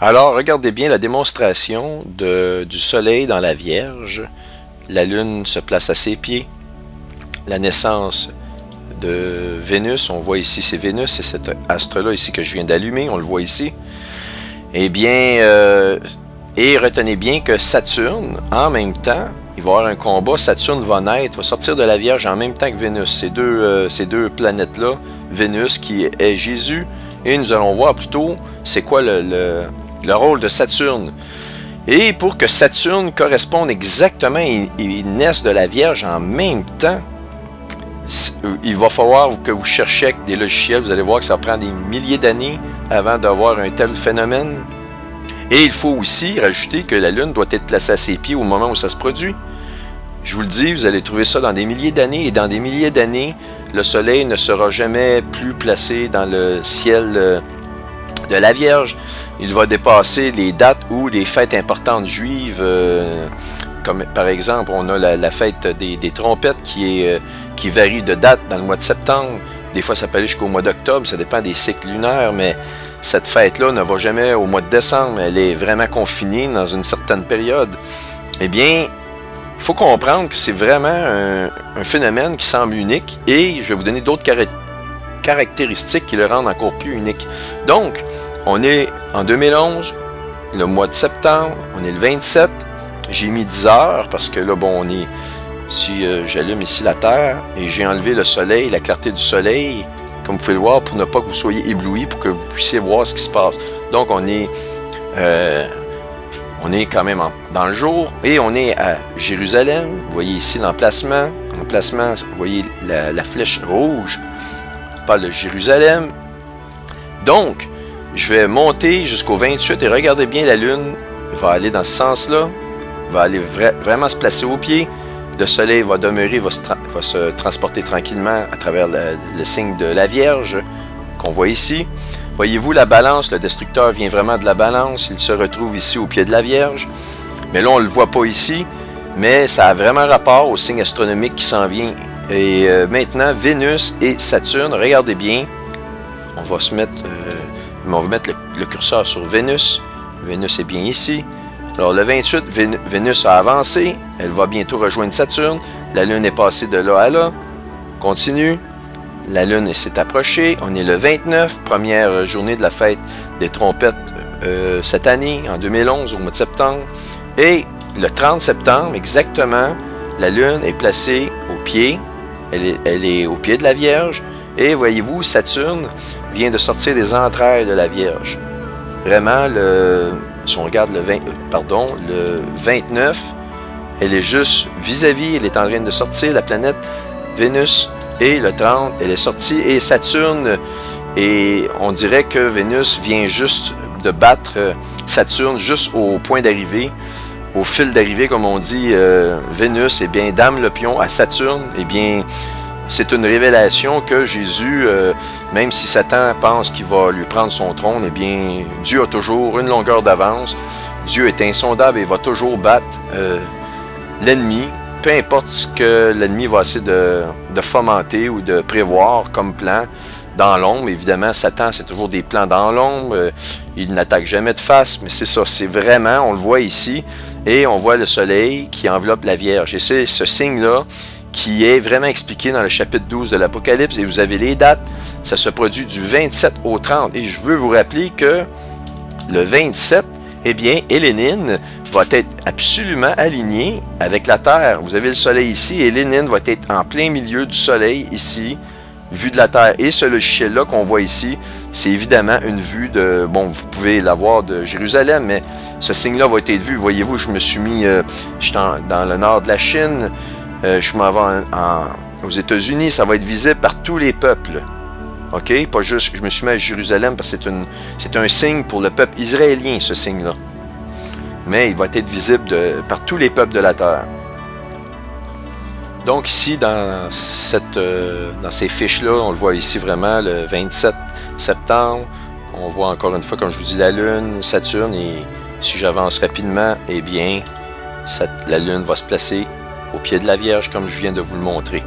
Alors, regardez bien la démonstration du Soleil dans la Vierge. La Lune se place à ses pieds. La naissance de Vénus, on voit ici c'est Vénus, c'est cet astre-là ici que je viens d'allumer, on le voit ici. Eh bien, et retenez bien que Saturne, en même temps, il va y avoir un combat, Saturne va naître, va sortir de la Vierge en même temps que Vénus. Ces deux planètes-là, Vénus qui est Jésus, et nous allons voir plutôt c'est quoi le rôle de Saturne. Et pour que Saturne corresponde exactement et naisse de la Vierge en même temps, il va falloir que vous cherchiez avec des logiciels. Vous allez voir que ça prend des milliers d'années avant d'avoir un tel phénomène. Et il faut aussi rajouter que la Lune doit être placée à ses pieds au moment où ça se produit. Je vous le dis, vous allez trouver ça dans des milliers d'années. Et dans des milliers d'années, le Soleil ne sera jamais plus placé dans le ciel de la Vierge. Il va dépasser les dates ou les fêtes importantes juives. Comme par exemple, on a la fête des trompettes qui varie de date dans le mois de septembre. Des fois, ça peut aller jusqu'au mois d'octobre. Ça dépend des cycles lunaires, mais cette fête-là ne va jamais au mois de décembre. Elle est vraiment confinée dans une certaine période. Eh bien, il faut comprendre que c'est vraiment un phénomène qui semble unique et je vais vous donner d'autres caractéristiques qui le rendent encore plus unique. Donc, on est en 2011, le mois de septembre, on est le 27. J'ai mis 10 heures parce que là, bon, on est... Si j'allume ici la Terre et j'ai enlevé le Soleil, la clarté du Soleil, comme vous pouvez le voir, pour ne pas que vous soyez éblouis, pour que vous puissiez voir ce qui se passe. Donc, on est quand même dans le jour et on est à Jérusalem. Vous voyez ici l'emplacement. L'emplacement, vous voyez la flèche rouge. On parle de Jérusalem. Donc, je vais monter jusqu'au 28 et regardez bien la Lune. Va aller dans ce sens-là. Va aller vraiment se placer au pied. Le Soleil va demeurer, va se transporter tranquillement à travers le signe de la Vierge qu'on voit ici. Voyez-vous la balance, le destructeur vient vraiment de la balance, il se retrouve ici au pied de la Vierge. Mais là, on ne le voit pas ici, mais ça a vraiment rapport au signe astronomique qui s'en vient. Et maintenant, Vénus et Saturne, regardez bien, on va mettre le curseur sur Vénus. Vénus est bien ici. Alors le 28, Vénus a avancé, elle va bientôt rejoindre Saturne, la Lune est passée de là à là, continue, la Lune s'est approchée, on est le 29, première journée de la fête des trompettes cette année, en 2011, au mois de septembre, et le 30 septembre, exactement, la Lune est placée au pied, elle est au pied de la Vierge, et voyez-vous, Saturne vient de sortir des entrailles de la Vierge. Vraiment, si on regarde le 29, elle est juste vis-à-vis, elle est en train de sortir, la planète Vénus, et le 30, elle est sortie, et Saturne, et on dirait que Vénus vient juste de battre Saturne juste au point d'arrivée, au fil d'arrivée, comme on dit, Vénus, et bien, dame le pion à Saturne, et bien, c'est une révélation que Jésus, même si Satan pense qu'il va lui prendre son trône, eh bien, Dieu a toujours une longueur d'avance. Dieu est insondable et va toujours battre l'ennemi, peu importe ce que l'ennemi va essayer de fomenter ou de prévoir comme plan dans l'ombre. Évidemment, Satan, c'est toujours des plans dans l'ombre. Il n'attaque jamais de face, mais c'est ça, c'est vraiment, on le voit ici, et on voit le Soleil qui enveloppe la Vierge. Et c'est ce signe-là qui est vraiment expliqué dans le chapitre 12 de l'Apocalypse, et vous avez les dates, ça se produit du 27 au 30, et je veux vous rappeler que le 27, eh bien, Hélénine va être absolument alignée avec la Terre. Vous avez le Soleil ici, et Hélénine va être en plein milieu du Soleil ici, vue de la Terre, et ce logiciel-là qu'on voit ici, c'est évidemment une vue de, bon, vous pouvez l'avoir de Jérusalem, mais ce signe-là va être vu, voyez-vous, je me suis mis, je suis dans le nord de la Chine, je m'en vais aux États-Unis, ça va être visible par tous les peuples. OK? Pas juste, je me suis mis à Jérusalem parce que c'est un signe pour le peuple israélien, ce signe-là. Mais il va être visible par tous les peuples de la terre. Donc ici, dans ces fiches-là, on le voit ici vraiment, le 27 septembre. On voit encore une fois, comme je vous dis, la Lune, Saturne, et si j'avance rapidement, eh bien, la Lune va se placer au pied de la Vierge, comme je viens de vous le montrer.